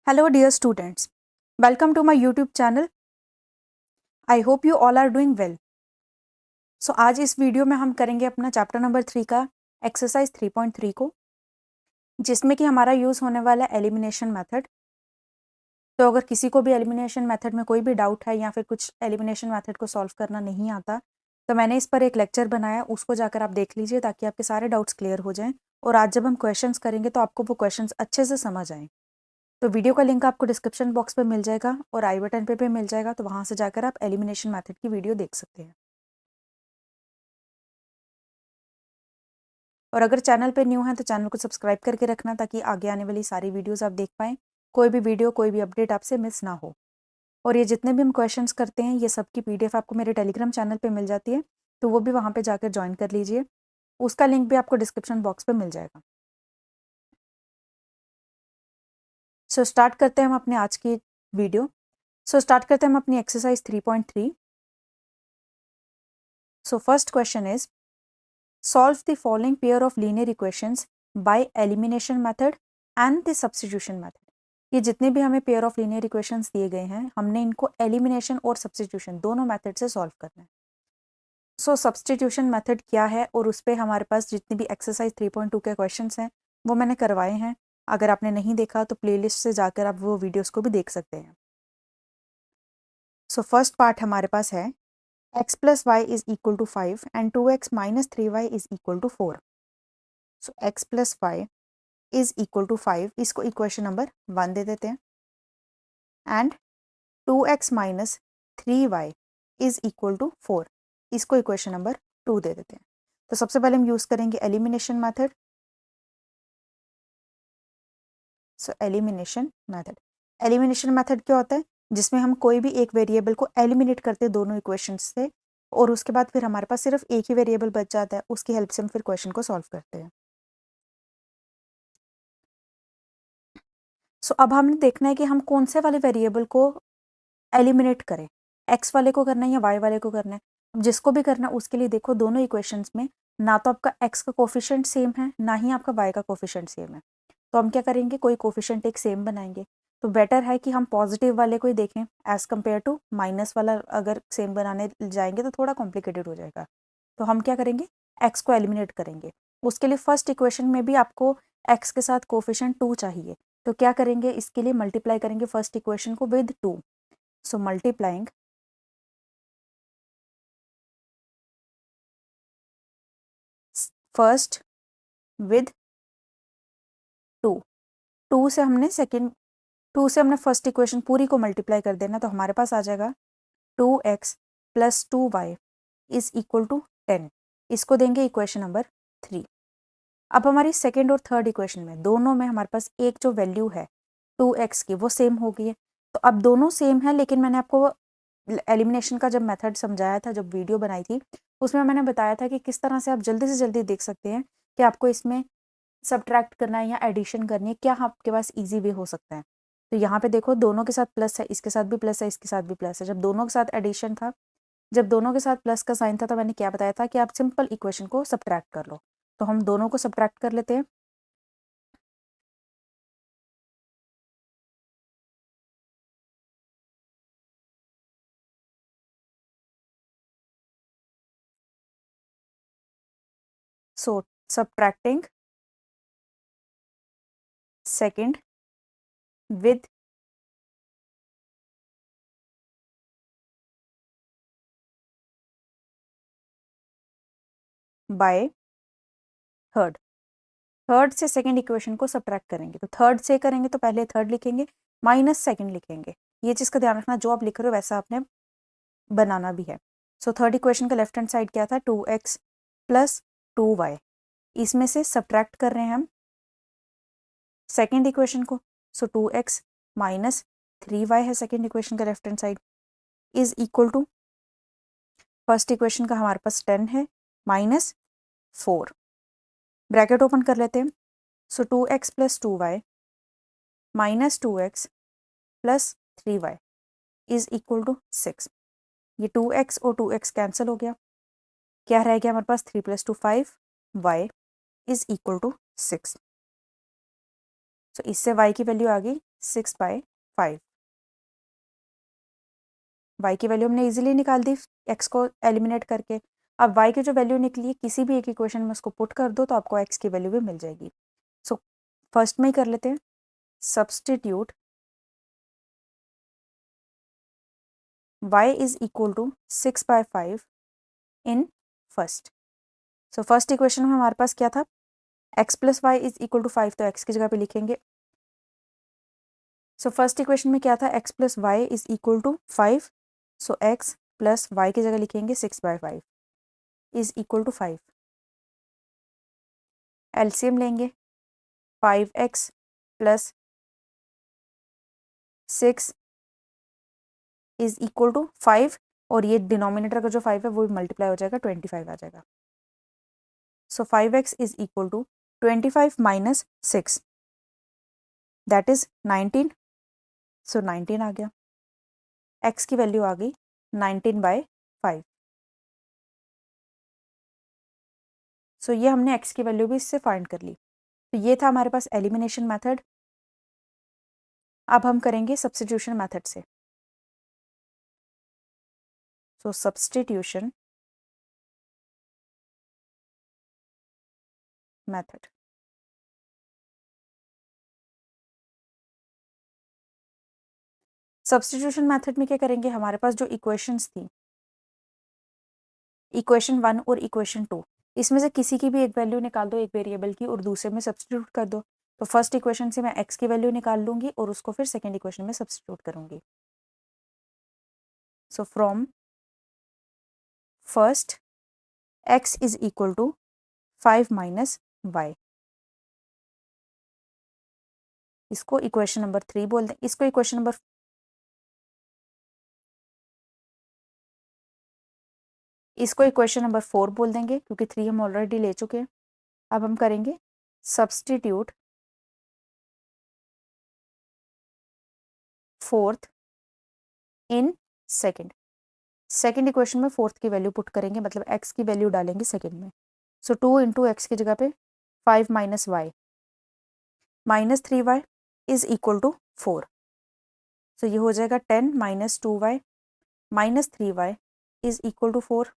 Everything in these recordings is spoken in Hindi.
Hello dear students, welcome to my YouTube channel. I hope you all are doing well. So आज इस वीडियो में हम करेंगे अपना चैप्टर नंबर 3 का एक्सरसाइज 3.3 को, जिसमें कि हमारा यूज़ होने वाला है एलिमिनेशन मेथड। तो अगर किसी को भी एलिमिनेशन मेथड में कोई भी डाउट है या फिर कुछ एलिमिनेशन मेथड को सॉल्व करना नहीं आता, तो मैंने इस पर एक लेक्चर बनाया, उसको जाकर आप देख लीजिए ताकि आपके सारे डाउट्स क्लियर हो जाएँ और आज जब हम क्वेश्चंस करेंगे तो आपको वो क्वेश्चंस अच्छे से समझ आएँ। तो वीडियो का लिंक आपको डिस्क्रिप्शन बॉक्स पे मिल जाएगा और आई बटन पे भी मिल जाएगा, तो वहाँ से जाकर आप एलिमिनेशन मेथड की वीडियो देख सकते हैं। और अगर चैनल पे न्यू है तो चैनल को सब्सक्राइब करके रखना ताकि आगे आने वाली सारी वीडियोस आप देख पाएँ, कोई भी वीडियो कोई भी अपडेट आपसे मिस ना हो। और ये जितने भी हम क्वेश्चंस करते हैं ये सब की पीडीएफ आपको मेरे टेलीग्राम चैनल पे मिल जाती है, तो वो भी वहाँ पे जाकर ज्वाइन कर लीजिए, उसका लिंक भी आपको डिस्क्रिप्शन बॉक्स पे मिल जाएगा। सो स्टार्ट करते हैं हम अपने आज की वीडियो। स्टार्ट करते हैं हम अपनी exercise 3.3। So first question is solve the following pair of linear equations by elimination method and the substitution method। ये जितने भी हमें पेयर ऑफ लीनियर इक्वेशंस दिए गए हैं, हमने इनको एलिमिनेशन और सब्स्टिट्यूशन दोनों मेथड से सॉल्व करना है। सो सब्स्टिट्यूशन मेथड क्या है और उस पर हमारे पास जितनी भी एक्सरसाइज 3.2 के क्वेश्चंस हैं वो मैंने करवाए हैं। अगर आपने नहीं देखा तो प्लेलिस्ट से जाकर आप वो वीडियोस को भी देख सकते हैं। सो फर्स्ट पार्ट हमारे पास है x plus y is equal to 5 and 2x minus 3y is equal to 4। So x plus y is equal to 5, इसको इक्वेशन नंबर 1 दे देते हैं, and 2x minus 3y is equal to 4, इसको इक्वेशन नंबर 2 दे देते हैं। तो सबसे पहले हम यूज़ करेंगे एलिमिनेशन मेथड। सो एलिमिनेशन मेथड क्या होता है, जिसमें हम कोई भी एक वेरिएबल को एलिमिनेट करते हैं दोनों इक्वेशंस से, और उसके बाद फिर हमारे पास सिर्फ एक ही वेरिएबल बच जाता है, उसकी हेल्प से हम फिर क्वेश्चन को सॉल्व करते हैं। सो अब हमने देखना है कि हम कौन से वाले वेरिएबल को एलिमिनेट करें, एक्स वाले को करना है या वाई वाले को करना है। अब जिसको भी करना है उसके लिए देखो दोनों इक्वेशंस में ना तो आपका एक्स का कोफिशिएंट सेम है ना ही आपका वाई का कोफिशिएंट सेम है, तो हम क्या करेंगे, कोई कोफिशिएंट एक सेम बनाएंगे। तो बेटर है कि हम पॉजिटिव वाले को ही देखें एज कम्पेयर टू माइनस वाला। अगर सेम बनाने जाएंगे तो थोड़ा कॉम्प्लिकेटेड हो जाएगा। तो हम क्या करेंगे, एक्स को एलिमिनेट करेंगे। उसके लिए फर्स्ट इक्वेशन में भी आपको एक्स के साथ कोफिशिएंट 2 चाहिए, तो क्या करेंगे, इसके लिए मल्टीप्लाई करेंगे फर्स्ट इक्वेशन को with 2। So multiplying first with 2, 2 से हमने फर्स्ट इक्वेशन पूरी को मल्टीप्लाई कर देना, तो हमारे पास आ जाएगा 2x plus 2y is equal to 10, इसको देंगे इक्वेशन नंबर 3। अब हमारी सेकेंड और थर्ड इक्वेशन में दोनों में हमारे पास एक जो वैल्यू है 2x की वो सेम हो गई है। तो अब दोनों सेम है, लेकिन मैंने आपको एलिमिनेशन का जब मेथड समझाया था, जब वीडियो बनाई थी, उसमें मैंने बताया था कि किस तरह से आप जल्दी से जल्दी देख सकते हैं कि आपको इसमें सब्ट्रैक्ट करना है या एडिशन करनी है, क्या आपके पास इजी वे हो सकता है। तो यहाँ पे देखो दोनों के साथ प्लस है, इसके साथ भी प्लस है, इसके साथ भी प्लस है। जब दोनों के साथ एडिशन था, जब दोनों के साथ प्लस का साइन था, तो मैंने क्या बताया था कि आप सिंपल इक्वेशन को सब्ट्रैक्ट कर लो। तो हम दोनों को सब्ट्रैक्ट कर लेते हैं। So subtracting second with by third, third से सेकंड इक्वेशन को सब्ट्रैक्ट करेंगे। तो थर्ड से करेंगे तो पहले थर्ड लिखेंगे, माइनस सेकंड लिखेंगे। ये चीज़ का ध्यान रखना, जो आप लिख रहे हो वैसा आपने बनाना भी है। सो थर्ड इक्वेशन का लेफ्ट हैंड साइड क्या था, 2x प्लस 2y, इसमें से सब्ट्रैक्ट कर रहे हैं हम सेकेंड इक्वेशन को। सो 2x माइनस 3y है सेकेंड इक्वेशन का left hand side, is equal to first equation का हमारे पास 10 है माइनस 4, ब्रैकेट ओपन कर लेते हैं। So 2x plus 2y minus 2x plus 3y is equal to 6। ये 2x और 2x कैंसिल हो गया, क्या रह गया हमारे पास, 3 plus 2 5, y is equal to 6। So इससे y की वैल्यू आ गई 6/5। y की वैल्यू हमने इजीली निकाल दी x को एलिमिनेट करके। अब y की जो वैल्यू निकली है किसी भी एक इक्वेशन में उसको पुट कर दो तो आपको x की वैल्यू भी मिल जाएगी। सो फर्स्ट में ही कर लेते हैं, substitute y is equal to 6/5 in first. So first equation में हमारे पास क्या था, x plus y is equal to 5, तो x की जगह पे लिखेंगे। सो फर्स्ट इक्वेशन में क्या था, x plus y is equal to 5, so x plus y की जगह लिखेंगे 6/5 इज इक्वल टू 5। एलसीएम लेंगे, 5x plus 6 is equal to 5, और ये डिनोमिनेटर का जो 5 है वो भी मल्टीप्लाई हो जाएगा, 25 आ जाएगा। So 5x is equal to 25 minus 6, that is 19। So 19 आ गया, x की वैल्यू आ गई 19/5। सो ये हमने x की वैल्यू भी इससे फाइंड कर ली। तो ये था हमारे पास एलिमिनेशन मेथड। अब हम करेंगे सब्स्टिट्यूशन मेथड से। सो सब्स्टिट्यूशन मेथड, सब्स्टिट्यूशन मेथड में क्या करेंगे, हमारे पास जो इक्वेशंस थी, इक्वेशन 1 और इक्वेशन 2, इसमें से किसी की भी एक वैल्यू निकाल दो एक वेरिएबल की और दूसरे में सब्स्टिट्यूट कर दो। तो फर्स्ट इक्वेशन से मैं x की वैल्यू निकाल लूंगी और उसको फिर सेकेंड इक्वेशन में सब्स्टिट्यूट करूंगी। So from first x is equal to 5 minus y, इसको इक्वेशन नंबर 3 बोल दें, इसको इक्वेशन नंबर इसको इक्वेशन नंबर 4 बोल देंगे क्योंकि 3 हम ऑलरेडी ले चुके हैं। अब हम करेंगे substitute fourth in second. Second equation में फोर्थ की वैल्यू पुट करेंगे, मतलब x की वैल्यू डालेंगे सेकेंड में। सो 2 इंटू एक्स की जगह पे 5 minus y minus 3y is equal to 4। So ये हो जाएगा 10 minus 2y minus 3y is equal to 4।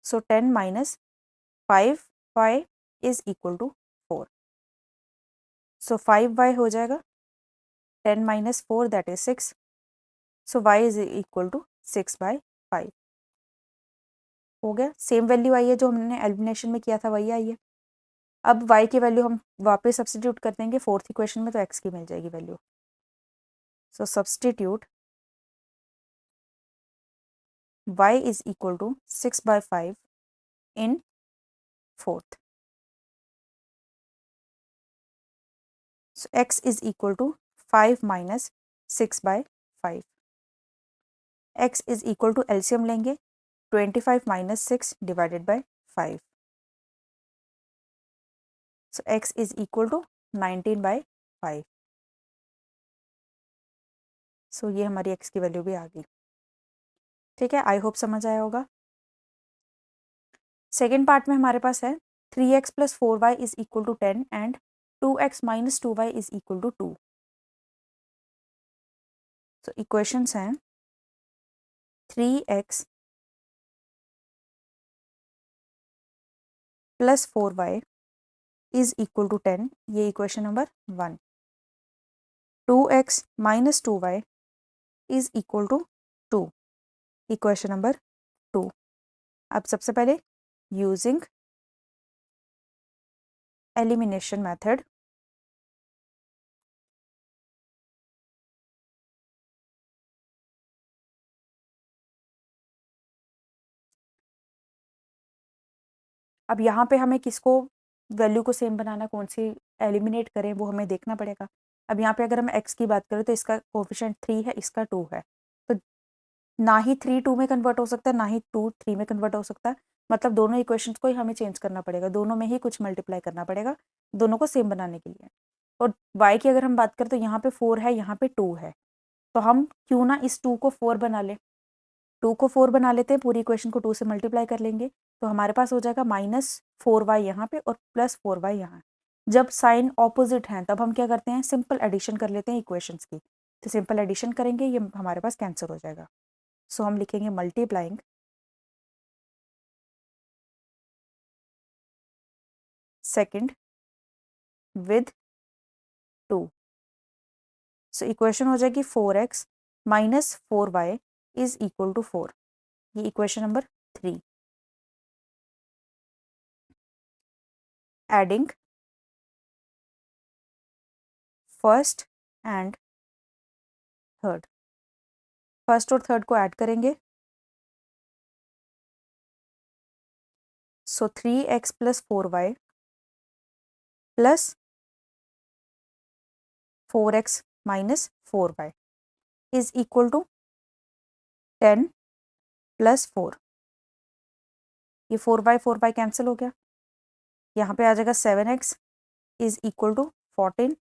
So 10 minus 5y is equal to 4। So 5y हो जाएगा 10 minus 4 that is 6। So y is equal to 6/5। हो गया, सेम वैल्यू आई है जो हमने एलिमिनेशन में किया था वही आई है। अब y की वैल्यू हम वापस सब्स्टिट्यूट कर देंगे फोर्थ इक्वेशन में, तो x की मिल जाएगी value. So substitute y is equal to 6/5 in fourth. So x is equal to 5 minus 6/5। x is equal to LCM लेंगे, 25 minus 6 divided by 5। So x is equal to 19/5। So ये हमारी x की वैल्यू भी आ गई। ठीक है, आई होप समझ आया होगा। सेकेंड पार्ट में हमारे पास है 3x plus 4y is equal to 10 and 2x minus 2y is equal to 2। So equations हैं 3x plus 4y is equal to 10, ये equation number 1। 2x minus 2y is equal to 2, equation number 2। अब सबसे पहले यूजिंग एलिमिनेशन मेथड अब यहाँ पे हमें किसको वैल्यू को सेम बनाना, कौन सी एलिमिनेट करें वो हमें देखना पड़ेगा। अब यहाँ पे अगर हम x की बात करें तो इसका कोफिशिएंट 3 है, इसका 2 है, तो ना ही 3 2 में कन्वर्ट हो सकता है, ना ही 2 3 में कन्वर्ट हो सकता है। मतलब दोनों इक्वेशंस को ही हमें चेंज करना पड़ेगा, दोनों में ही कुछ मल्टीप्लाई करना पड़ेगा दोनों को सेम बनाने के लिए। और y की अगर हम बात करें तो यहाँ पे 4 है, यहाँ पे 2 है, तो हम क्यों ना इस 2 को 4 बना लें। 2 को 4 बना लेते हैं, पूरी इक्वेशन को 2 से मल्टीप्लाई कर लेंगे, तो हमारे पास हो जाएगा -4y यहाँ पे और +4y यहाँ। जब साइन ऑपोजिट हैं तब हम क्या करते हैं, सिंपल एडिशन कर लेते हैं इक्वेशंस की। तो सिंपल एडिशन करेंगे, ये हमारे पास कैंसिल हो जाएगा। सो हम लिखेंगे multiplying second with 2। So equation हो जाएगी 4x minus 4y is equal to 4। ये equation number 3। Adding first and third, first और थर्ड को ऐड करेंगे। So 3x plus 4y plus 4x minus 4y is equal to 10 plus 4। ये 4y कैंसिल हो गया, यहाँ पे आ जाएगा 7x is equal to 14।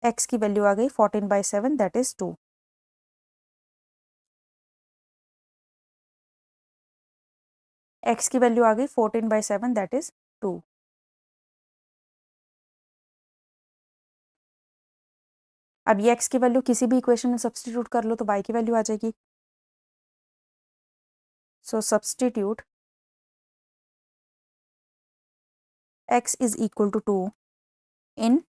x की वैल्यू आ गई 14/7 दैट इज 2। x की वैल्यू आ गई 14/7 दैट इज 2। अब ये x की वैल्यू किसी भी इक्वेशन में सब्सटीट्यूट कर लो तो y की वैल्यू आ जाएगी। So substitute x is equal to 2 in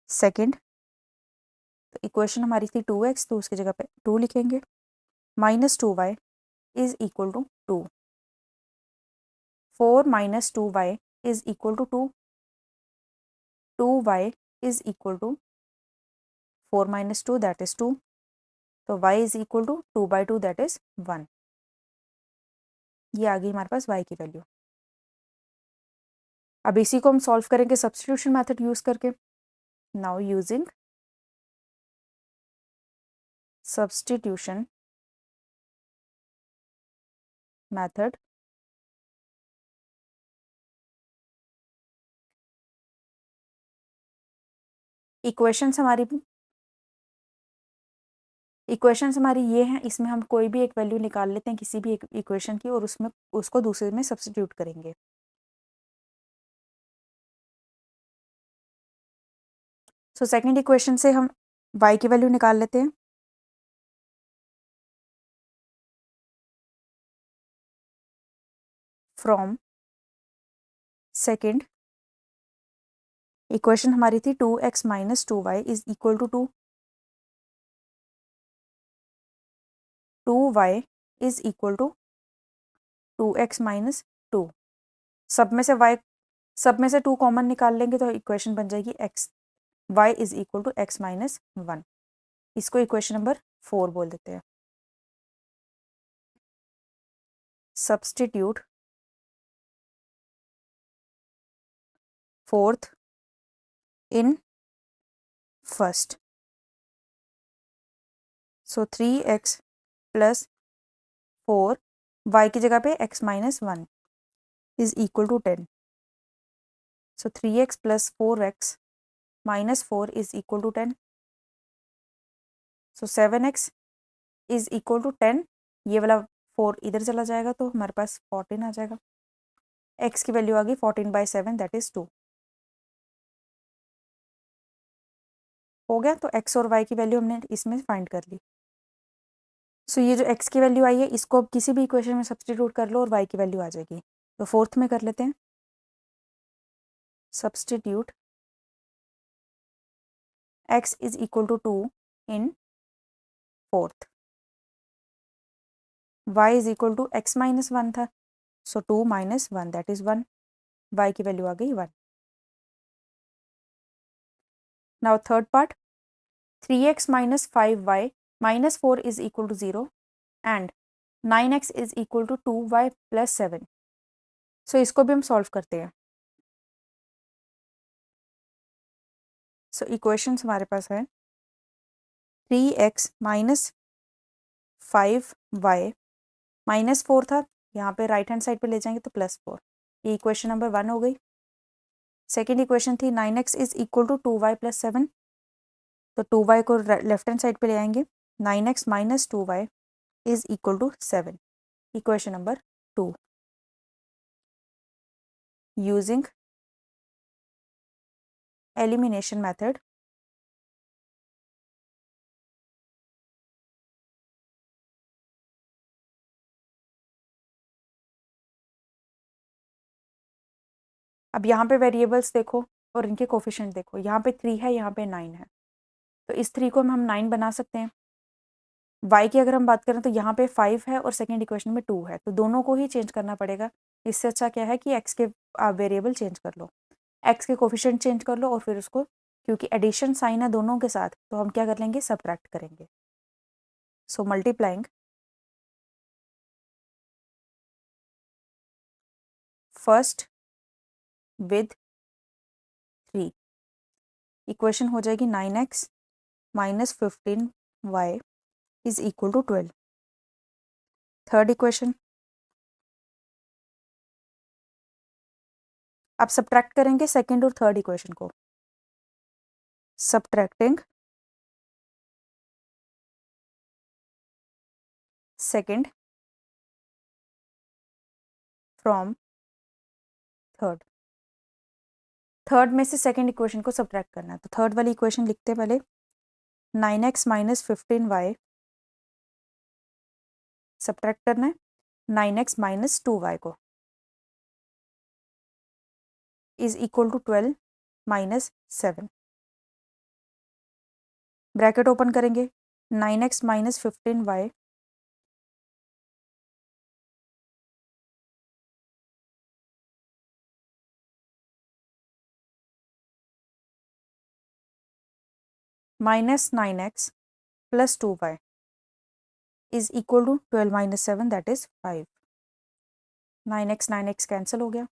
second. तो इक्वेशन हमारी थी 2x, तो उसकी जगह पे 2 लिखेंगे। Minus 2y is equal to 2। 4 minus 2y is equal to 2। 2y is equal to 4 minus 2 that is 2। तो y is equal to 2/2 that is 1। ये आ गई हमारे पास y की वैल्यू। अब इसी को हम सॉल्व करेंगे सब्स्टिट्यूशन मेथड यूज करके। Now using substitution method, equations हमारी ये हैं। इसमें हम कोई भी एक वैल्यू निकाल लेते हैं किसी भी एक इक्वेशन की और उसमें उसको दूसरे में सब्स्टिट्यूट करेंगे। सो सेकंड इक्वेशन से हम y की वैल्यू निकाल लेते हैं। फ्रॉम सेकंड इक्वेशन हमारी थी 2x minus 2y is equal to 2। 2y is equal to 2x minus 2। सब में से 2 कॉमन निकाल लेंगे तो इक्वेशन बन जाएगी x y is equal to x minus 1। इसको इक्वेशन नंबर 4 बोल देते हैं। Substitute fourth in first. So 3x plus 4 y की जगह पे x minus 1 is equal to 10। So 3x plus 4x minus 4 is equal to 10। So 7x is equal to 10। ये वाला 4 इधर चला जाएगा तो हमारे पास 14 आ जाएगा। x की वैल्यू आ गई 14/7 दैट इज 2। हो गया, तो x और y की वैल्यू हमने इसमें फाइंड कर ली। सो ये जो x की वैल्यू आई है इसको अब किसी भी इक्वेशन में सब्स्टिट्यूट कर लो और y की वैल्यू आ जाएगी। तो फोर्थ में कर लेते हैं। Substitute x is equal to 2 in fourth. y is equal to x minus 1 था, so 2 minus 1 that is 1। y की वैल्यू आ गई 1। Now third part, 3x minus 5y minus 4 is equal to 0 and 9x is equal to 2y plus 7। So इसको भी हम सॉल्व करते हैं। सो इक्वेशंस हमारे पास है 3x माइनस 5y माइनस 4 था, यहाँ पे राइट हैंड साइड पे ले जाएंगे तो प्लस 4। ये इक्वेशन नंबर 1 हो गई। सेकेंड इक्वेशन थी 9x is equal to 2y plus 7। तो 2y को लेफ्ट हैंड साइड पे ले आएंगे। 9x minus 2y is equal to 7। Equation number 2। Using elimination method, अब यहाँ पे वेरिएबल्स देखो और इनके कोफिशिएंट देखो, यहाँ पे 3 है, यहाँ पे 9 है, तो इस 3 को हम 9 बना सकते हैं। y की अगर हम बात करें तो यहाँ पे 5 है और सेकेंड इक्वेशन में 2 है, तो दोनों को ही चेंज करना पड़ेगा। इससे अच्छा क्या है कि x के वेरिएबल चेंज कर लो, x के कोफिशिएंट चेंज कर लो और फिर उसको, क्योंकि एडिशन साइन है दोनों के साथ, तो हम क्या कर लेंगे, सबट्रैक्ट करेंगे। So multiplying first with 3, equation हो जाएगी 9x minus 15y is equal to 12। Third equation, आप सबट्रैक्ट करेंगे सेकेंड और थर्ड इक्वेशन को। Subtracting second from third, third में से सेकेंड इक्वेशन को सबट्रैक्ट करना है, तो थर्ड वाली इक्वेशन लिखते हैं पहले। 9x माइनस 15y सबट्रैक्ट करना है 9x माइनस 2y को, is equal to 12 minus 7। Bracket open करेंगे, 9x minus 15y minus 9x plus 2y is equal to 12 minus 7 that is 5। 9x cancel हो गया,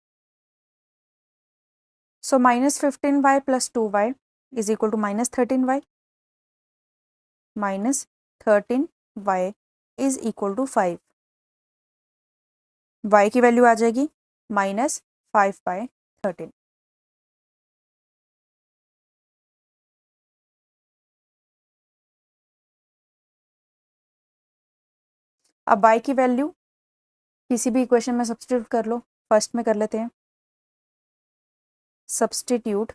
so minus 15y plus 2y is equal to minus 13y, minus 13y is equal to 5। y की वैल्यू आ जाएगी माइनस 5/13। अब y की वैल्यू किसी भी इक्वेशन में सब्स्टिट्यूट कर लो, फर्स्ट में कर लेते हैं, substitute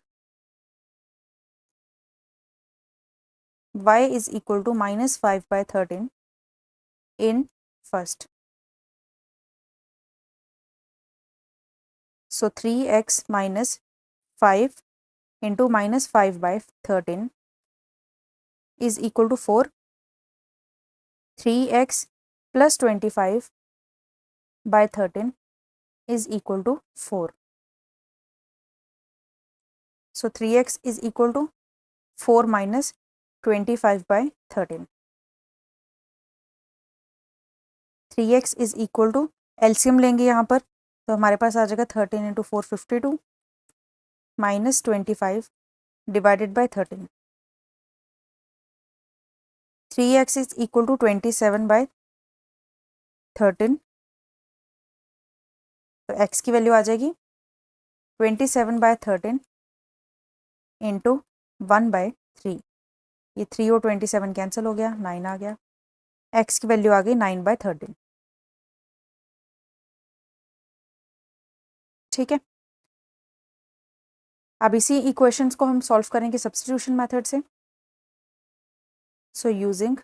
y is equal to minus 5/13 in first, so 3x minus 5 into minus 5/13 is equal to 4। 3x plus 25/13 is equal to 4. So 3x is equal to 4 minus 25/13. 3x is equal to, LCM लेंगे यहाँ पर, तो हमारे पास आ जाएगा 13 into 4 52 minus 25 divided by 13। 3x is equal to 27/13, तो x की वैल्यू आ जाएगी 27/13 इंटू 1/3, ये 3 और 27 कैंसिल हो गया, 9 आ गया, x की वैल्यू आ गई 9/13। ठीक है, अब इसी इक्वेशंस को हम सॉल्व करेंगे सब्स्टिट्यूशन मेथड से। सो यूजिंग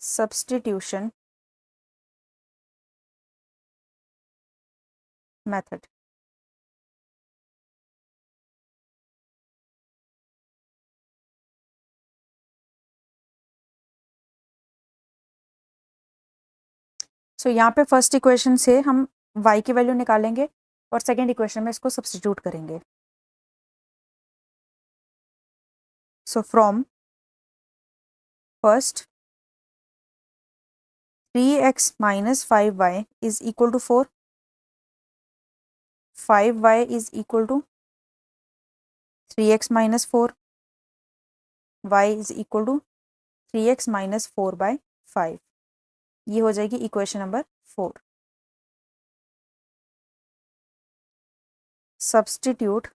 सब्स्टिट्यूशन मेथड, सो यहाँ पे फर्स्ट इक्वेशन से हम y की वैल्यू निकालेंगे और सेकेंड इक्वेशन में इसको सब्स्टिट्यूट करेंगे। So from first 3x minus 5y is equal to 4, 5y is equal to 3x minus 4, y is equal to 3x minus 4/5, ये हो जाएगी equation number 4। Substitute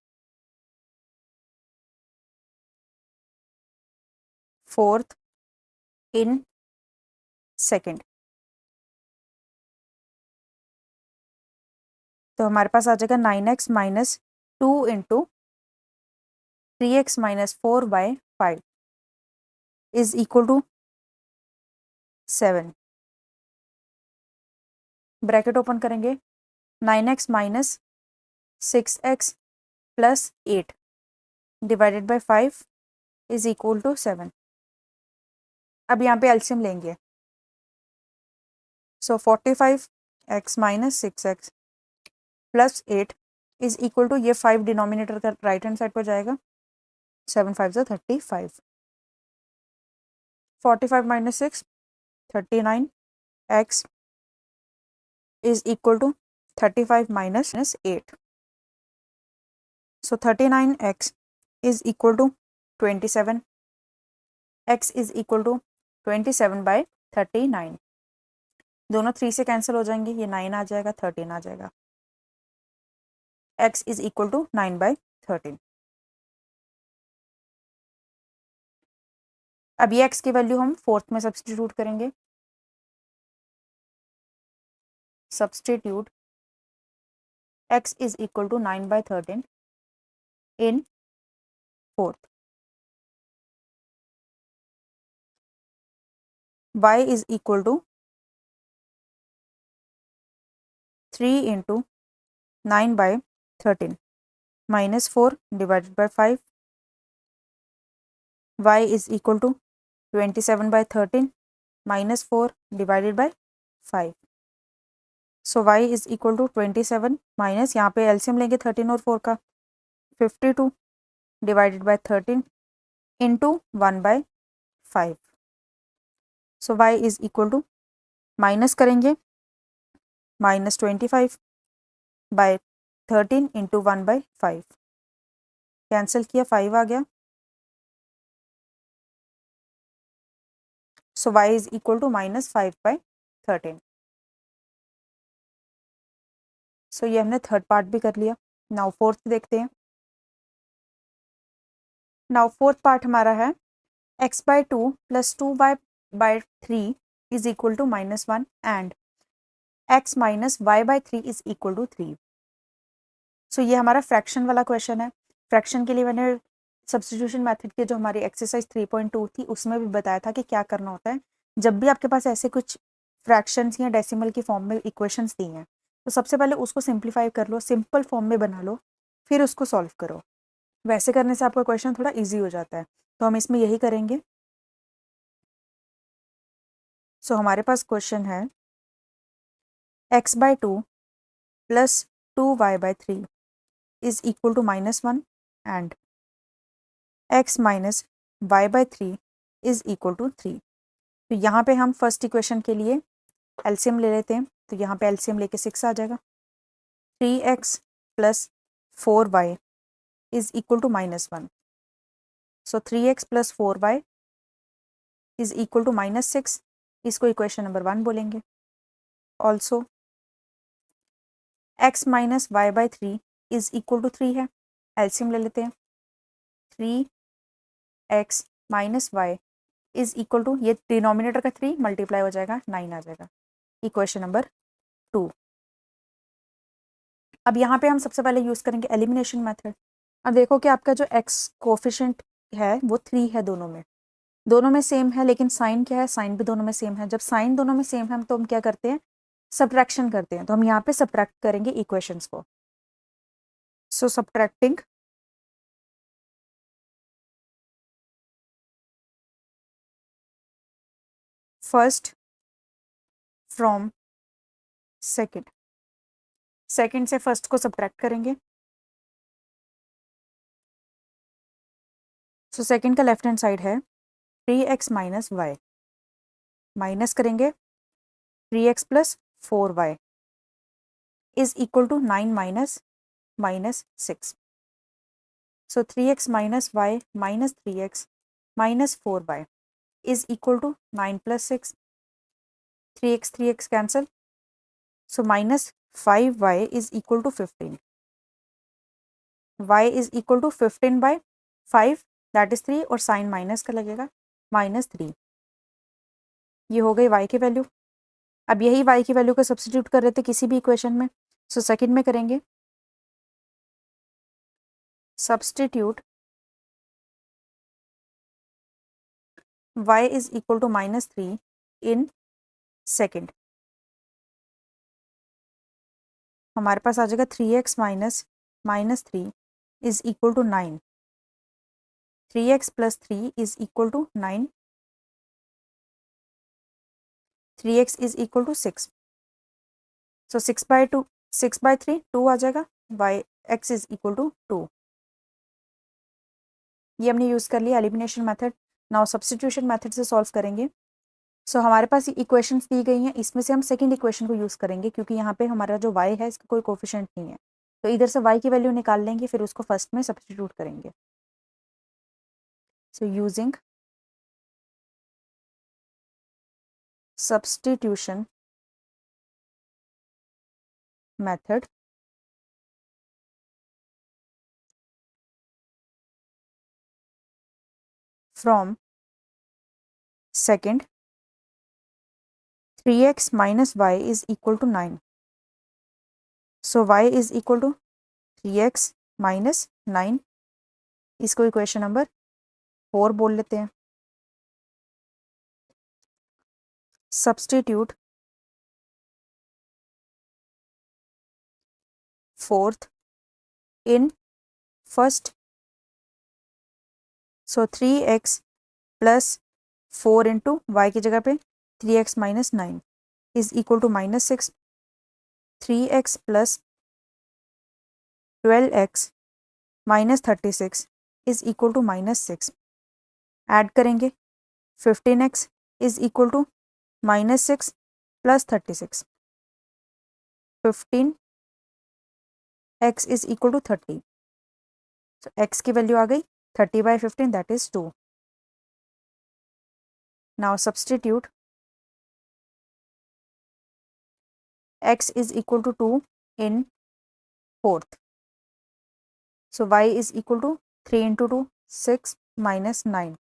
fourth in second, तो हमारे पास आ जाएगा 9x minus 2 into 3x minus 4/5 is equal to 7। Bracket open करेंगे, 9x minus 6x plus 8 divided by 5 is equal to 7। अब यहाँ पे एलसीएम लेंगे, so 45x minus 6x plus 8 is equal to, ये 5 डिनोमिनेटर का राइट हैंड साइड पर जाएगा, 7 5 जा 35, 45 minus 6 39, x is equal to 35 minus 8. So 39x is equal to 27. x is equal to 27 by 39. दोनों 3 से कैंसिल हो जाएंगे, ये 9 आ जाएगा, 13 आ जाएगा। x is equal to 9 by 13. अब ये x की वैल्यू हम फोर्थ में सब्स्टिट्यूट करेंगे। Substitute x is equal to 9 by 13 in fourth. y is equal to 3 into 9 by 13 minus 4 divided by 5. y is equal to 27 by 13 minus 4 divided by 5. So y is equal to 27 minus, यहाँ पे एलसीएम लेंगे 13 और 4 का, 52 divided by 13 into 1 by 5. So y is equal to, minus करेंगे, minus 25 by 13 into 1 by 5. Cancel किया, 5 आ गया। So y is equal to minus 5 by 13. So ये हमने थर्ड पार्ट भी कर लिया। नाउ फोर्थ देखते हैं। नाउ फोर्थ पार्ट हमारा है x by 2 plus 2y by 3 is equal to minus 1 and x minus y by 3 is equal to 3. So ये हमारा फ्रैक्शन वाला क्वेश्चन है। फ्रैक्शन के लिए मैंने सब्स्टिट्यूशन मेथड के जो हमारी एक्सरसाइज 3.2 थी उसमें भी बताया था कि क्या करना होता है जब भी आपके पास ऐसे कुछ फ्रैक्शंस या डेसिमल की फॉर्म में इक्वेशंस दी हैं। तो सबसे पहले उसको सिंप्लीफाई कर लो, सिंपल फॉर्म में बना लो, फिर उसको सॉल्व करो। वैसे करने से आपका क्वेश्चन थोड़ा इजी हो जाता है, तो हम इसमें यही करेंगे। सो हमारे पास क्वेश्चन है x by 2 plus 2y by 3 is equal to minus 1 and x minus y by 3 is equal to 3. तो यहाँ पे हम फर्स्ट इक्वेशन के लिए एलसीएम ले लेते हैं। तो यहाँ पे एलसीएम लेके 6 आ जाएगा। 3x plus 4y is equal to minus 1. So 3x plus 4y is equal to minus 6. इसको इक्वेशन नंबर 1 बोलेंगे। Also x minus y by 3 is equal to 3 है। एलसीएम ले लेते हैं। 3x minus y is equal to, ये डिनोमिनेटर का 3 मल्टीप्लाई हो जाएगा, 9 आ जाएगा। Equation number 2। अब यहाँ पे हम सबसे पहले यूज़ करेंगे एलिमिनेशन मेथड। अब देखो कि आपका जो x कोफिशिएंट है वो 3 है, दोनों में सेम है, लेकिन साइन क्या है, साइन भी दोनों में सेम है। जब साइन दोनों में सेम है तो हम क्या करते हैं, सब्ट्रैक्शन करते हैं। तो हम यहाँ पे सब्ट्रैक्ट करेंगे इक्वेशंस को। So subtracting first from second, second से फर्स्ट को सब्ट्रैक्ट करेंगे। सो सेकंड का लेफ्ट हैंड साइड है 3x माइनस वाई, माइनस करेंगे 3x plus 4y is equal to 9 minus minus 6. So 3x minus y minus 3x minus 4y is equal to 9 plus 6. 3x cancel, so minus 5y is equal to 15. y is equal to 15 by 5 that is 3 और साइन माइनस का लगेगा माइनस 3. ये हो गई y की वैल्यू। अब यही y की वैल्यू को सब्स्टिट्यूट कर रहे थे किसी भी इक्वेशन में। सो सेकंड में करेंगे substitute y is equal to -3 in second. हमारे पास आ जाएगा 3x minus -3 is equal to 9। 3x plus 3 is equal to 9। 3x is equal to 6। So 6/2 6/3 2 आ जाएगा। x is equal to 2। ये हमने यूज़ कर लिया elimination method. Now substitution method से सॉल्व करेंगे। सो हमारे पास इक्वेशंस दी गई हैं, इसमें से हम सेकंड इक्वेशन को यूज़ करेंगे क्योंकि यहाँ पे हमारा जो y है इसका कोई कोफिशिएंट नहीं है। तो इधर से y की वैल्यू निकाल लेंगे, फिर उसको फर्स्ट में सब्स्टिट्यूट करेंगे। So using substitution method from second 3x minus y is equal to 9. So y is equal to 3x minus 9. इसको इक्वेशन नंबर 4 बोल लेते हैं। Substitute fourth in first. So 3x plus 4 into y की जगह पे 3x minus 9 is equal to -6। 3x plus 12x minus 36 is equal to -6। Add करेंगे 15x is equal to -6 plus 36। 15x is equal to 30। तो x की वैल्यू आ गई 30/15 that is 2। Now substitute x is equal to 2 in fourth. So y is equal to 3 into 2 6 minus 9.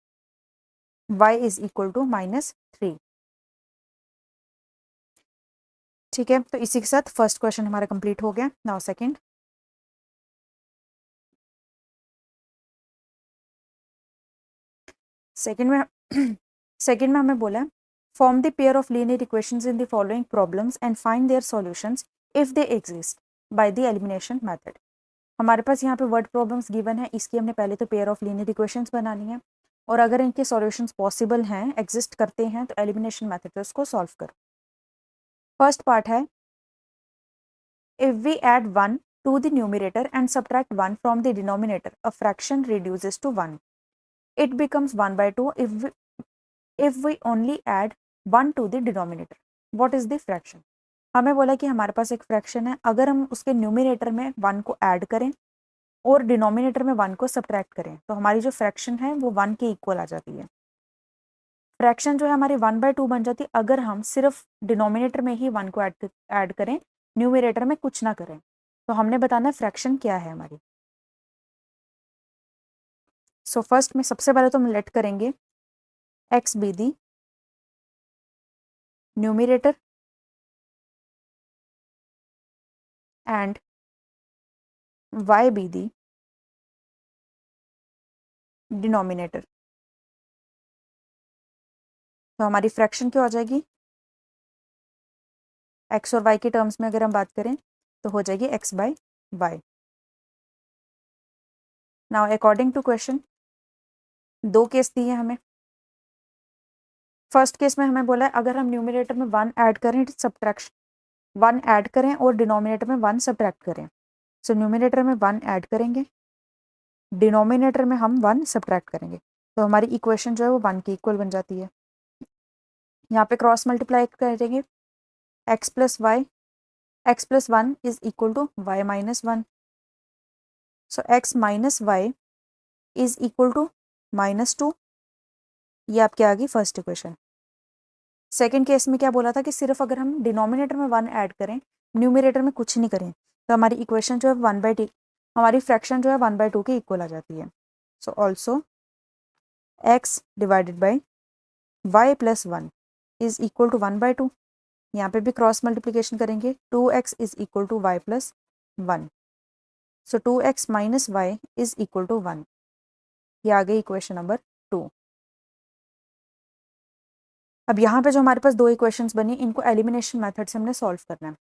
y is equal to -3। ठीक है, तो इसी के साथ फर्स्ट क्वेश्चन हमारा कंप्लीट हो गया। Now second. सेकंड में हमें बोला form the pair of linear equations in the following problems and find their solutions if they exist by the elimination method. हमारे पास यहाँ पे वर्ड प्रॉब्लम्स गिवन है, इसकी हमने पहले तो पेयर ऑफ लीनियर इक्वेशंस बनानी है और अगर इनके सॉल्यूशंस पॉसिबल हैं, एग्जिस्ट करते हैं, तो एलिमिनेशन मेथड से उसको सॉल्व करो। फर्स्ट पार्ट है if we add 1 to the numerator and subtract 1 from the denominator, a fraction reduces to 1. It becomes 1/2 if we only add 1 to the denominator. What is the fraction? हमें बोला कि हमारे पास एक फ्रैक्शन है, अगर हम उसके न्यूमिनेटर में 1 को ऐड करें और डिनोमिनेटर में 1 को सब्ट्रैक्ट करें तो हमारी जो फ्रैक्शन है वो 1 के इक्वल आ जाती है। फ्रैक्शन जो है हमारी 1/2 बन जाती है अगर हम सिर्फ डिनोमिनेटर में ही 1 को ऐड करें, न्यूमिनेटर में कुछ ना करें। तो हमने बताना है फ्रैक्शन क्या है हमारी। सो फर्स्ट में सबसे पहले तो हम लेट करेंगे x be the numerator and y be the denominator. तो हमारी फ्रैक्शन क्या हो जाएगी, x और y के टर्म्स में अगर हम बात करें तो हो जाएगी x/y। Now according to question दो केस दिए हमें। फर्स्ट केस में हमें बोला है अगर हम न्यूमिनेटर में 1 ऐड करें सब्ट्रैक्शन 1 ऐड करें और डिनोमिनेटर में 1 सब्ट्रैक्ट करें। सो न्यूमिनेटर में 1 ऐड करेंगे, डिनोमिनेटर में हम 1 सब्ट्रैक्ट करेंगे, तो हमारी इक्वेशन जो है वो 1 की इक्वल बन जाती है। यहाँ पे क्रॉस मल्टीप्लाई करेंगे x plus 1 is equal to y minus 1। So x minus y is equal to -2। ये आपके आ गई फर्स्ट इक्वेशन। सेकेंड केस में क्या बोला था कि सिर्फ अगर हम डिनोमिनेटर में 1 ऐड करें, न्यूमिनेटर में कुछ नहीं करें, तो हमारी इक्वेशन जो है 1/2 हमारी फ्रैक्शन जो है 1/2 की इक्वल आ जाती है। So also x divided by y plus 1 is equal to 1/2। यहाँ पे भी क्रॉस मल्टीप्लिकेशन करेंगे 2x is equal to y plus 1। So 2x minus y is equal to 1। ये आ गई इक्वेशन नंबर 2। अब यहाँ पे जो हमारे पास दो इक्वेशंस बनी, इनको एलिमिनेशन मेथड से हमने सॉल्व करना है।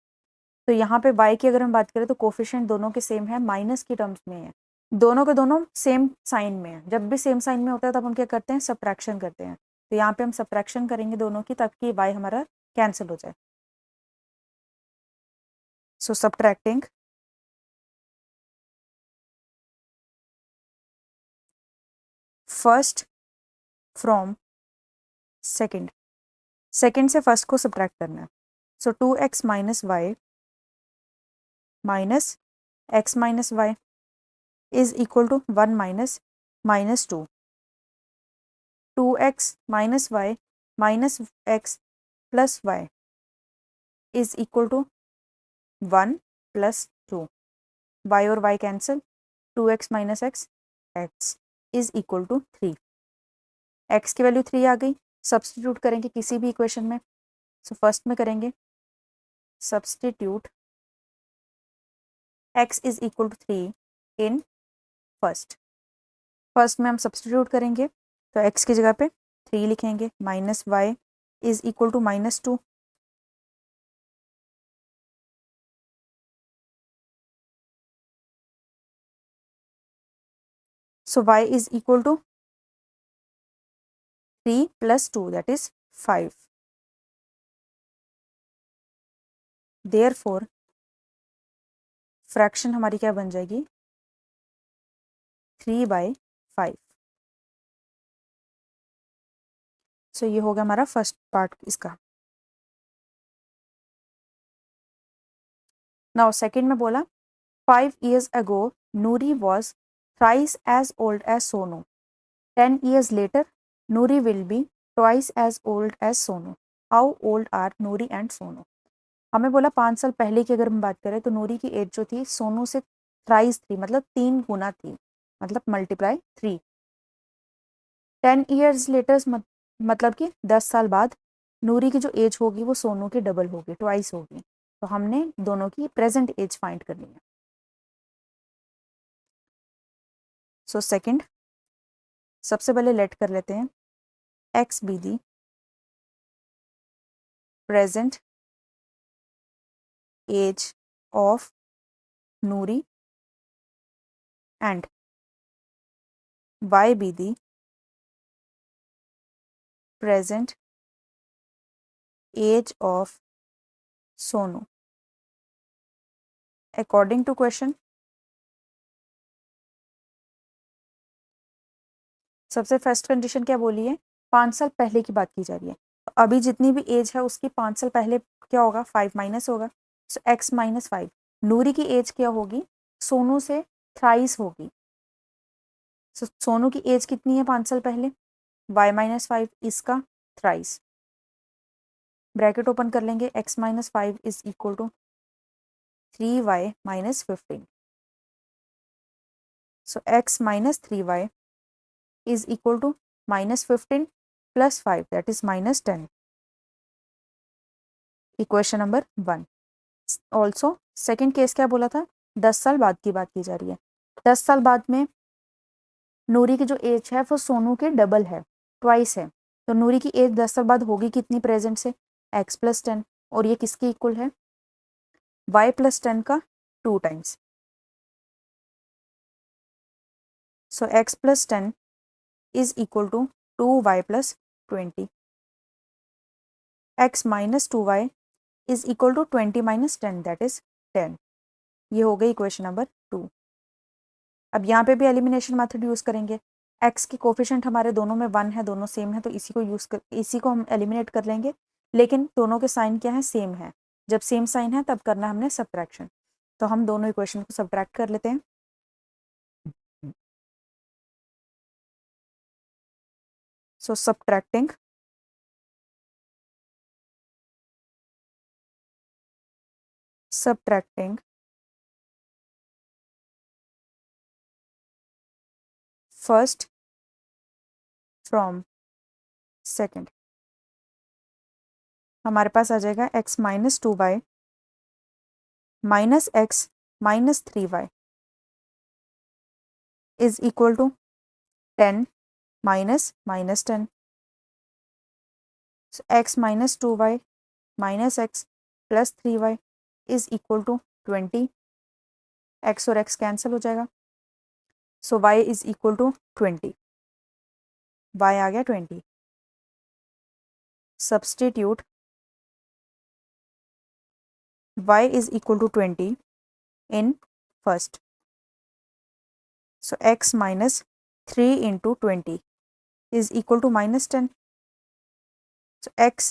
तो यहाँ पे y की अगर हम बात करें तो कोफिशिएंट दोनों के सेम है, माइनस की टर्म्स में है, दोनों के दोनों सेम साइन में है। जब भी सेम साइन में होता है तब हम क्या करते हैं, सब्ट्रैक्शन करते हैं। तो यहाँ पे हम सब्ट्रैक्शन करेंगे दोनों की, ताकि y हमारा कैंसिल हो जाए। So subtracting first from second, second से फर्स्ट को सब्ट्रैक्ट करना है। So 2x minus y minus x minus y is equal to 1 minus minus 2। 2x minus y minus x plus y is equal to 1 plus 2। y और y cancel, 2x minus x, x is equal to 3। x की वैल्यू 3 आ गई, सब्सटीट्यूट करेंगे किसी भी इक्वेशन में। सो फर्स्ट में करेंगे substitute x is equal to 3 in first. First में हम सब्सटीट्यूट करेंगे तो x की जगह पे 3 लिखेंगे, minus y is equal to minus 2। So y is equal to 3 plus 2, that is 5. Therefore, fraction हमारी क्या बन जाएगी, 3/5। सो ये होगा हमारा फर्स्ट पार्ट इसका। नाउ सेकेंड में बोला 5 years ago Nuri was thrice as old as Sonu. 10 years later Nuri will be twice as old as Sonu. How old are Nuri and Sonu? हमें बोला 5 साल पहले की अगर हम बात करें तो नूरी की एज जो थी सोनू से थ्राइस थी, मतलब 3 गुना थी, मतलब मल्टीप्लाई 3। 10 ईयर्स लेटर्स मतलब कि 10 साल बाद नूरी की जो एज होगी वो सोनू की डबल होगी, ट्वाइस होगी। तो हमने दोनों की प्रेजेंट एज फाइंड करनी है। सो सेकंड, सबसे पहले लेट कर लेते हैं x be the present age of Noori and y be the present age of Sonu according to question। सबसे फर्स्ट कंडीशन क्या बोली है, 5 साल पहले की बात की जा रही है। तो अभी जितनी भी एज है उसकी 5 साल पहले क्या होगा, 5 माइनस होगा। सो x माइनस 5। नूरी की एज क्या होगी, सोनू से थ्राइस होगी। सो सोनू की एज कितनी है 5 साल पहले, y माइनस 5, इसका थ्राइस। ब्रैकेट ओपन कर लेंगे, x minus 5 is equal to 3y minus 15। So x minus 3y is equal to minus 15 plus 5, that is minus 10. Equation number 1. Also second case क्या बोला था, 10 साल बाद की बात की जा रही है। 10 साल बाद में नूरी की जो एज है वो सोनू के डबल है, ट्वाइस है। तो नूरी की एज 10 साल बाद होगी कितनी प्रेजेंट से, x प्लस 10, और ये किसके इक्वल है, y प्लस 10 का 2 times. So x plus 10 is equal to 2y plus 20. x minus 2y is equal to 20 minus 10, that is 10. ये हो गई इक्वेशन नंबर 2। अब यहाँ पे भी एलिमिनेशन मेथड यूज करेंगे। x के कोफिशिएंट हमारे दोनों में 1 है, दोनों सेम है, तो इसी को हम एलिमिनेट कर लेंगे। लेकिन दोनों के साइन क्या है, सेम है। जब सेम साइन है तब करना है हमने सब्ट्रैक्शन। तो हम दोनों इक्वेशन को सब्ट्रैक्ट कर लेते हैं। So subtracting first from second, हमारे पास आ जाएगा x minus 2y minus x minus 3y is equal to 10 minus minus 10, x minus 2y minus x plus 3y is equal to 20, x और x कैंसिल हो जाएगा, so y is equal to 20, y आ गया 20। Substitute y is equal to 20 in first. So x minus 3 into 20 is equal to minus 10. So x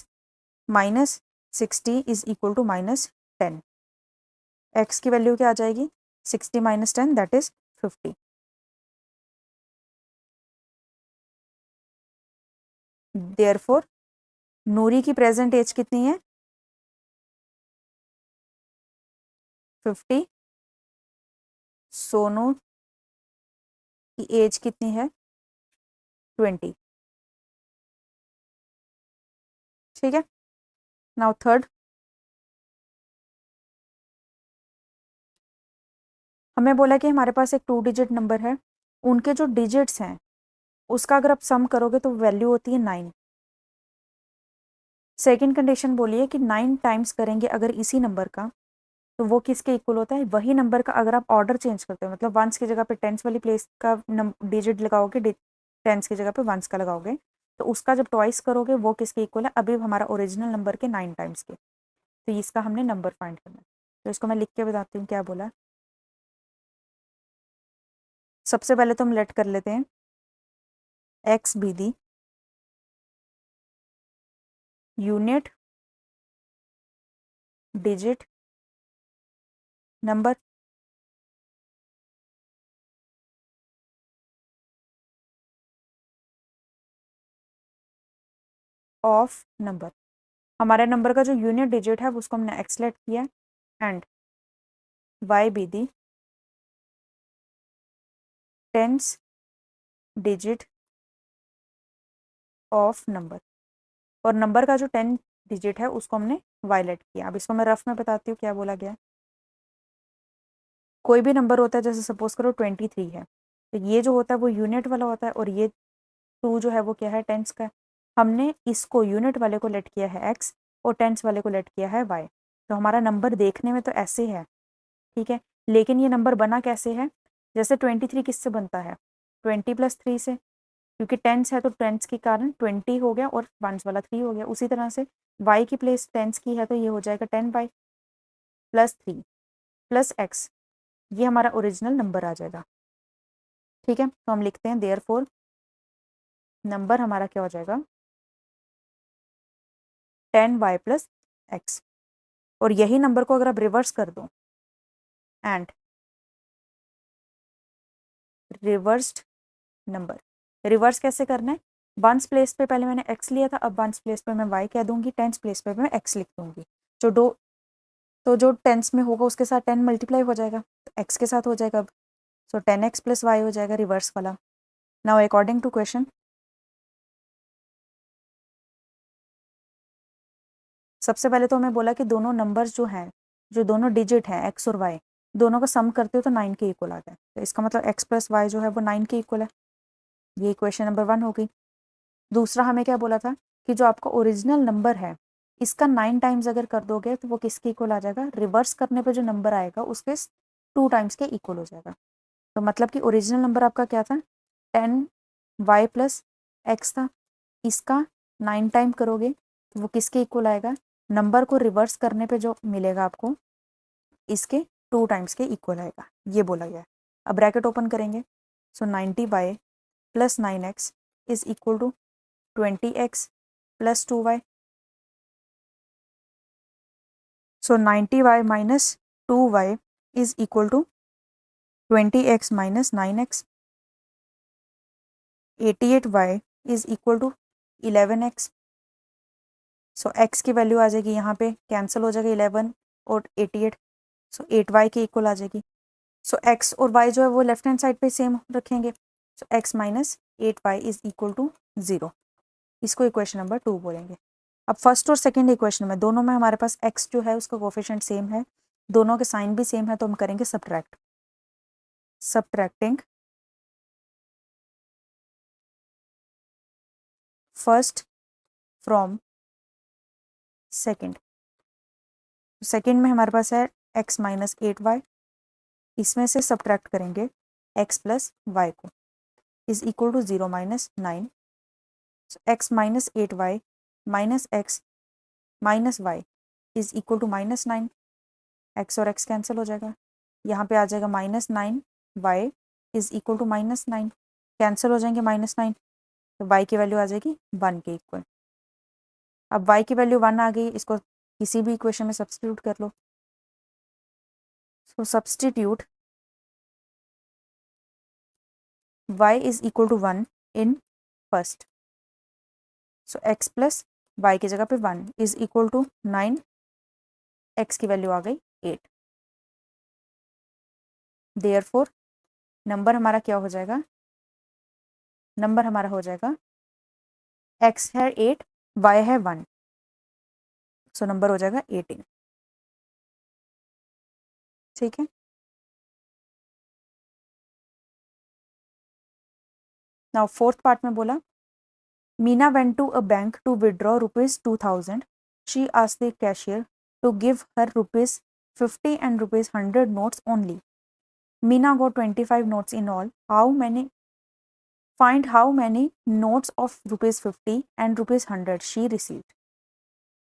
minus 60 is equal to minus 10. x की वैल्यू क्या आ जाएगी? 60 minus 10 that is 50. Therefore नूरी की प्रेजेंट एज कितनी है? 50. सोनू की एज कितनी है? 20. ठीक है, नाउ थर्ड, हमें बोला कि हमारे पास एक 2 डिजिट नंबर है, उनके जो डिजिट्स हैं उसका अगर आप सम करोगे तो वैल्यू होती है 9। सेकंड कंडीशन बोलिए कि 9 टाइम्स करेंगे अगर इसी नंबर का तो वो किसके इक्वल होता है? वही नंबर का अगर आप ऑर्डर चेंज करते हो, मतलब वंस की जगह पे टेंस वाली प्लेस का डिजिट लगाओगे, टेंस की जगह पे वंस का लगाओगे, तो उसका जब ट्वाइस करोगे वो किसके इक्वल है? अभी हमारा ओरिजिनल नंबर के 9 टाइम्स के, तो इसका हमने नंबर फाइंड करना है। तो इसको मैं लिख के बताती हूँ क्या बोला। सबसे पहले तो हम लेट कर लेते हैं x be the unit digit number of number. हमारे नंबर का जो यूनिट डिजिट है उसको हमने एक्स लेट किया, and y be the tens digit of number, और नंबर का जो 10 डिजिट है उसको हमने वायलेट किया। अब इसको मैं रफ में बताती हूँ क्या बोला गया। कोई भी नंबर होता है, जैसे सपोज करो 23 है, तो ये जो होता है वो यूनिट वाला होता है, और ये 2 जो है वो क्या है? टेंस का। हमने इसको यूनिट वाले को लेट किया है एक्स और टेंस वाले को लेट किया है वाई, तो हमारा नंबर देखने में तो ऐसे है, ठीक है, लेकिन ये नंबर बना कैसे है? जैसे 23 किससे बनता है? 20 + 3 से, क्योंकि टेंस है तो टेंस के कारण 20 हो गया और वंस वाला 3 हो गया। उसी तरह से y की प्लेस टेंस की है तो ये हो जाएगा 10y + 3 + x, ये हमारा ओरिजिनल नंबर आ जाएगा। ठीक है, तो हम लिखते हैं देयरफॉर नंबर हमारा क्या हो जाएगा? 10y + x, और यही नंबर को अगर आप रिवर्स कर दो, एंड रिवर्स्ड नंबर, रिवर्स कैसे करना है? वंस प्लेस पे पहले मैंने x लिया था, अब वंस प्लेस पे मैं y कह दूंगी, टेंस प्लेस पे मैं x लिख दूंगी। जो टेंस में होगा उसके साथ 10 मल्टीप्लाई हो जाएगा, तो x के साथ हो जाएगा अब, सो 10x + y हो जाएगा रिवर्स वाला। नाउ अकॉर्डिंग टू क्वेश्चन, सबसे पहले तो हमें बोला कि दोनों नंबर्स जो हैं, जो दोनों डिजिट हैं x और y, दोनों का सम करते हो तो 9 के इक्वल आता है, तो इसका मतलब x + y जो है वो 9 के इक्वल है। ये क्वेश्चन नंबर 1 हो गई। दूसरा हमें क्या बोला था कि जो आपका ओरिजिनल नंबर है इसका 9 टाइम्स अगर कर दोगे तो वो किसके इक्वल आ जाएगा? रिवर्स करने पे जो नंबर आएगा उसके 2 टाइम्स के इक्वल हो जाएगा। तो मतलब कि ओरिजिनल नंबर आपका क्या था? 10y + x था, इसका 9 टाइम करोगे तो वो किसके इक्वल आएगा? नंबर को रिवर्स करने पे जो मिलेगा आपको इसके 2 टाइम्स के इक्वल आएगा, ये बोला गया है। अब ब्रैकेट ओपन करेंगे, so 90y + 9x is equal to 20x + 2y, so 90y - 2y is equal to 20x - 9x, 88y is equal to 11x, so x की वैल्यू आ जाएगी यहाँ पे, कैंसिल हो जाएगा 11 और 88, सो 8y के इक्वल आ जाएगी। सो x और y जो है वो लेफ्ट हैंड साइड पे सेम रखेंगे, so x - 8y is equal to 0, इसको इक्वेशन नंबर 2 बोलेंगे। अब फर्स्ट और सेकंड इक्वेशन में दोनों में हमारे पास x जो है उसका कोफिशिएंट सेम है, दोनों के साइन भी सेम है, तो हम करेंगे subtracting first from second. Second में हमारे पास है x माइनस 8y, इसमें से सब्ट्रैक्ट करेंगे x प्लस वाई को, is equal to 0 minus 9। x minus 8y minus x minus y is equal to minus 9। x और x कैंसिल हो जाएगा, यहाँ पे आ जाएगा minus 9 y is equal to minus 9, cancel हो जाएंगे माइनस 9, तो y की वैल्यू आ जाएगी 1 के इक्वल। अब y की वैल्यू 1 आ गई, इसको किसी भी इक्वेशन में सब्स्टिट्यूट कर लो। So substitute y is equal to 1 in first. So x plus y की जगह पे 1 इज इक्वल टू 9, x की वैल्यू आ गई 8। देयरफॉर नंबर हमारा क्या हो जाएगा, नंबर हमारा हो जाएगा x है 8, y है 1, सो नंबर हो जाएगा 18। ठीक है, नाउ फोर्थ पार्ट में बोला Meena went to a bank to withdraw rupees 2000। She asked the cashier to give her rupees 50 and rupees 100 notes only. Meena got 25 notes in all. Find how many notes of rupees 50 and rupees 100 she received.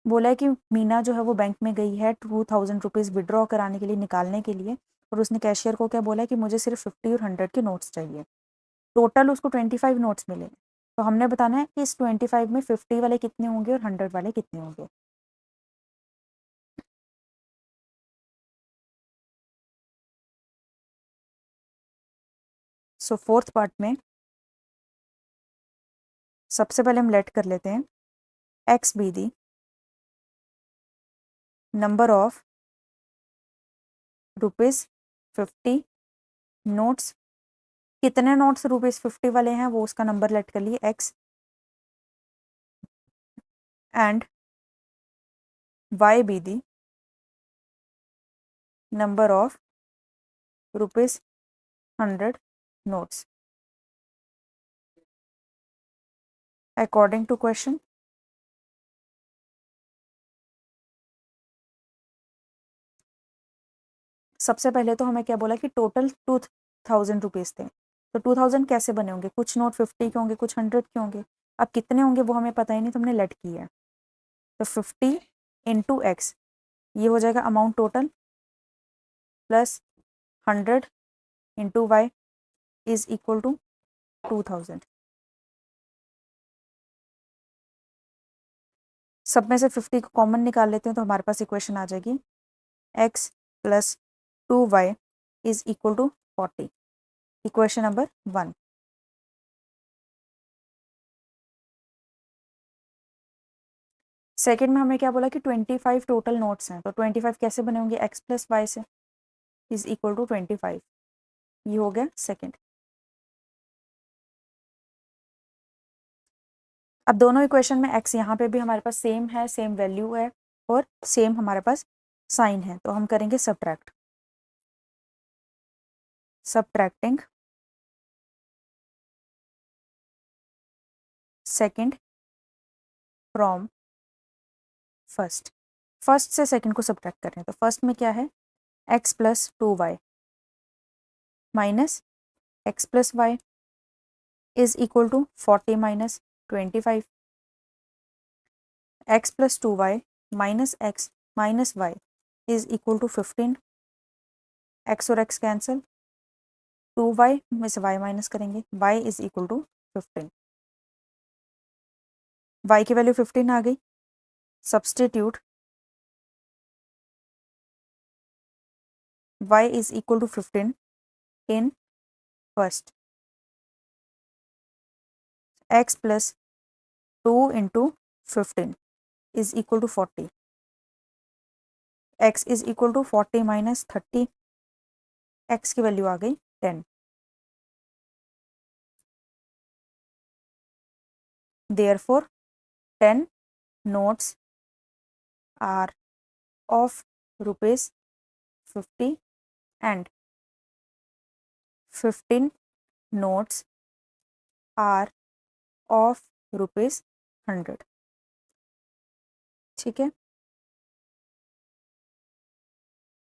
बोला है कि मीना जो है वो बैंक में गई है 2000 रुपीज़ विड्रॉ कराने के लिए, निकालने के लिए, और उसने कैशियर को क्या बोला है कि मुझे सिर्फ 50 और 100 के नोट्स चाहिए। टोटल उसको 25 नोट्स मिले, तो हमने बताना है कि इस 25 में 50 वाले कितने होंगे और 100 वाले कितने होंगे। सो फोर्थ पार्ट में सबसे पहले हम लेट कर लेते हैं x be the number of rupees 50 notes. कितने नोट्स रुपीज़ 50 वाले हैं वो उसका नंबर लेट कर लिए x, and y be the number of rupees 100 notes according to question। सबसे पहले तो हमें क्या बोला कि टोटल 2000 रुपीज़ थे, तो 2000 कैसे बने होंगे, कुछ नोट 50 के होंगे, कुछ 100 के होंगे। अब कितने होंगे वो हमें पता ही नहीं, तो हमने लेट किया है। तो 50 इंटू एक्स, ये हो जाएगा amount total, plus 100 into y is equal to 2000। सब में से 50 को कॉमन निकाल लेते हैं तो हमारे पास इक्वेशन आ जाएगी x plus 2y is equal to 40। Equation number 1। Second में हमें क्या बोला कि 25 टोटल नोट्स हैं, तो 25 कैसे बने होंगे, x प्लस वाई से, इज इक्वल टू 25। ये हो गया सेकेंड। अब दोनों इक्वेशन में x यहाँ पे भी हमारे पास सेम है, सेम वैल्यू है और सेम हमारे पास साइन है, तो हम करेंगे subtract. Subtracting second from first. First से सेकेंड को सब्ट्रैक्ट कर रहे हैं, तो फर्स्ट में क्या है x plus 2y minus x plus y is equal to 40 minus 25। x plus 2y minus x minus y is equal to 15। x और x कैंसिल, 2y में से y माइनस करेंगे, y is equal to 15। y की वैल्यू 15 आ गई। Substitute y is equal to 15 in first. x plus 2 into 15 is equal to 40। x is equal to 40 minus 30, x की वैल्यू आ गई 10। Therefore 10 notes are of rupees 50 and 15 notes are of rupees 100। ठीक है,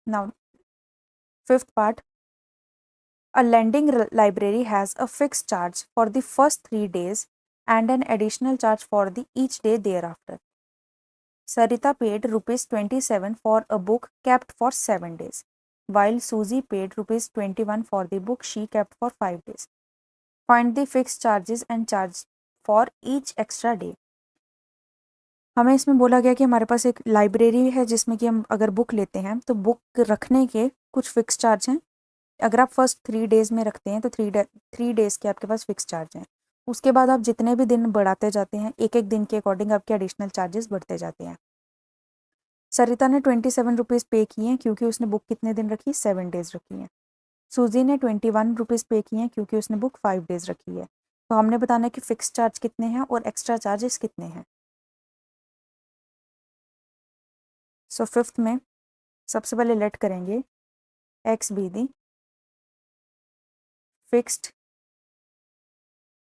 now fifth part, a lending library has a fixed charge for the first 3 days and an additional charge for the each day thereafter. Sarita paid rupees 27 for a book kept for 7 days, while Susie paid rupees 21 for the book she kept for 5 days. Find the fixed charges and charge for each extra day. हमें इसमें बोला गया कि हमारे पास एक लाइब्रेरी है जिसमें कि हम अगर बुक लेते हैं तो बुक रखने के कुछ फिक्स चार्ज हैं। अगर आप फर्स्ट 3 डेज में रखते हैं तो 3 डेज के आपके पास फिक्स चार्ज हैं। उसके बाद आप जितने भी दिन बढ़ाते जाते हैं, एक एक दिन के अकॉर्डिंग आपके एडिशनल चार्जेस बढ़ते जाते हैं। सरिता ने 27 रुपीज़ पे किए हैं क्योंकि उसने बुक कितने दिन रखी, 7 डेज रखी है। सूजी ने 21 रुपीज़ पे किए हैं क्योंकि उसने बुक 5 डेज रखी है। तो हमने बताना है कि फिक्स चार्ज कितने हैं और एक्स्ट्रा चार्जेस कितने हैं। सो फिफ्थ में सबसे पहले लेट करेंगे x be the fixed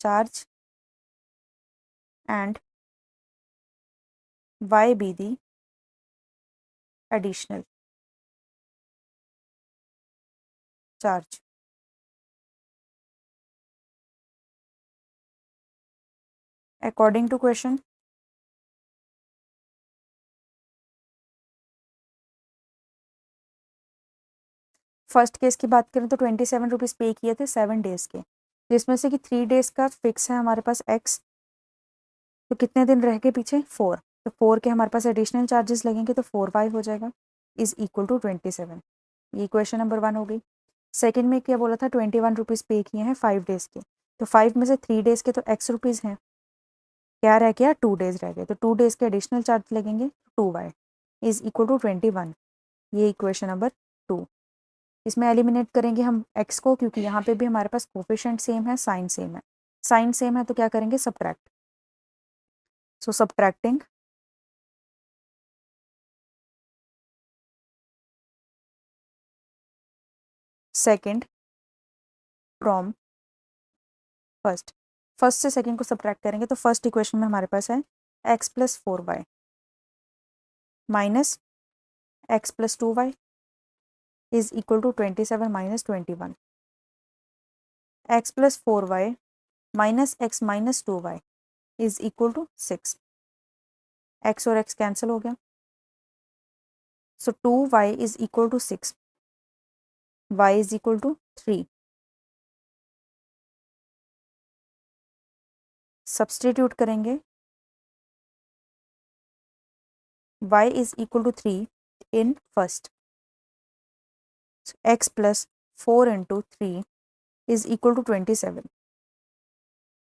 charge and y be the additional charge. According to question, first case की बात करें तो 27 रुपीज़ पे किए थे 7 डेज़ के, जिसमें से कि 3 डेज़ का फिक्स है हमारे पास x, तो कितने दिन रह गए पीछे 4, तो 4 के हमारे पास एडिशनल चार्जेस लगेंगे तो 4y हो जाएगा इज़ इक्वल टू 27। ये क्वेश्चन नंबर 1 हो गई। सेकंड में क्या बोला था, 21 रुपीज़ पे किए हैं 5 डेज़ के, तो 5 में से 3 डेज़ के तो x रुपीज़ हैं, क्या रह गया 2 डेज़ रह गए, तो 2 डेज़ के एडिशनल चार्ज लगेंगे 2y इज़ इक्वल टू 21। ये इक्वेशन नंबर 2। इसमें एलिमिनेट करेंगे हम x को, क्योंकि यहाँ पे भी हमारे पास कोफिशिएंट सेम है, साइन सेम है। साइन सेम है तो क्या करेंगे, subtract. So subtracting second from first, first से सेकंड को सब्ट्रैक्ट करेंगे तो फर्स्ट इक्वेशन में हमारे पास है x plus 4y minus x plus 2y is equal to 27 minus 21। x plus 4y minus x minus 2y is equal to 6। x और x कैंसिल हो गया, so 2y is equal to 6, y is equal to 3। Substitute करेंगे, y is equal to 3 in first. So x plus 4 into 3 is equal to 27.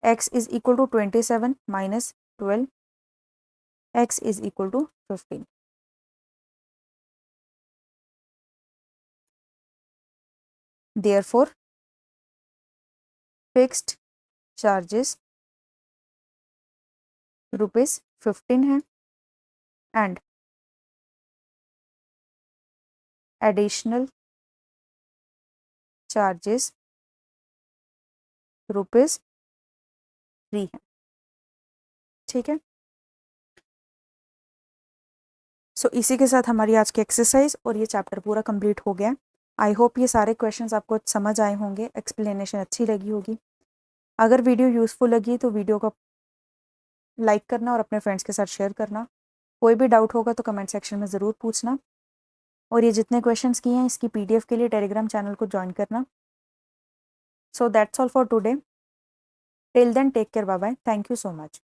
X is equal to 27 minus 12. X is equal to 15. Therefore, fixed charges rupees 15 है and additional charges रुपीज़ 3 है। ठीक है, सो इसी के साथ हमारी आज की एक्सरसाइज और ये चैप्टर पूरा कंप्लीट हो गया। आई होप ये सारे क्वेश्चंस आपको समझ आए होंगे, एक्सप्लेनेशन अच्छी लगी होगी। अगर वीडियो यूज़फुल लगी तो वीडियो को लाइक करना और अपने फ्रेंड्स के साथ शेयर करना। कोई भी डाउट होगा तो कमेंट सेक्शन में ज़रूर पूछना, और ये जितने क्वेश्चंस किए हैं इसकी PDF के लिए टेलीग्राम चैनल को ज्वाइन करना। So that's all for today, till then take care, bye bye, thank you so much.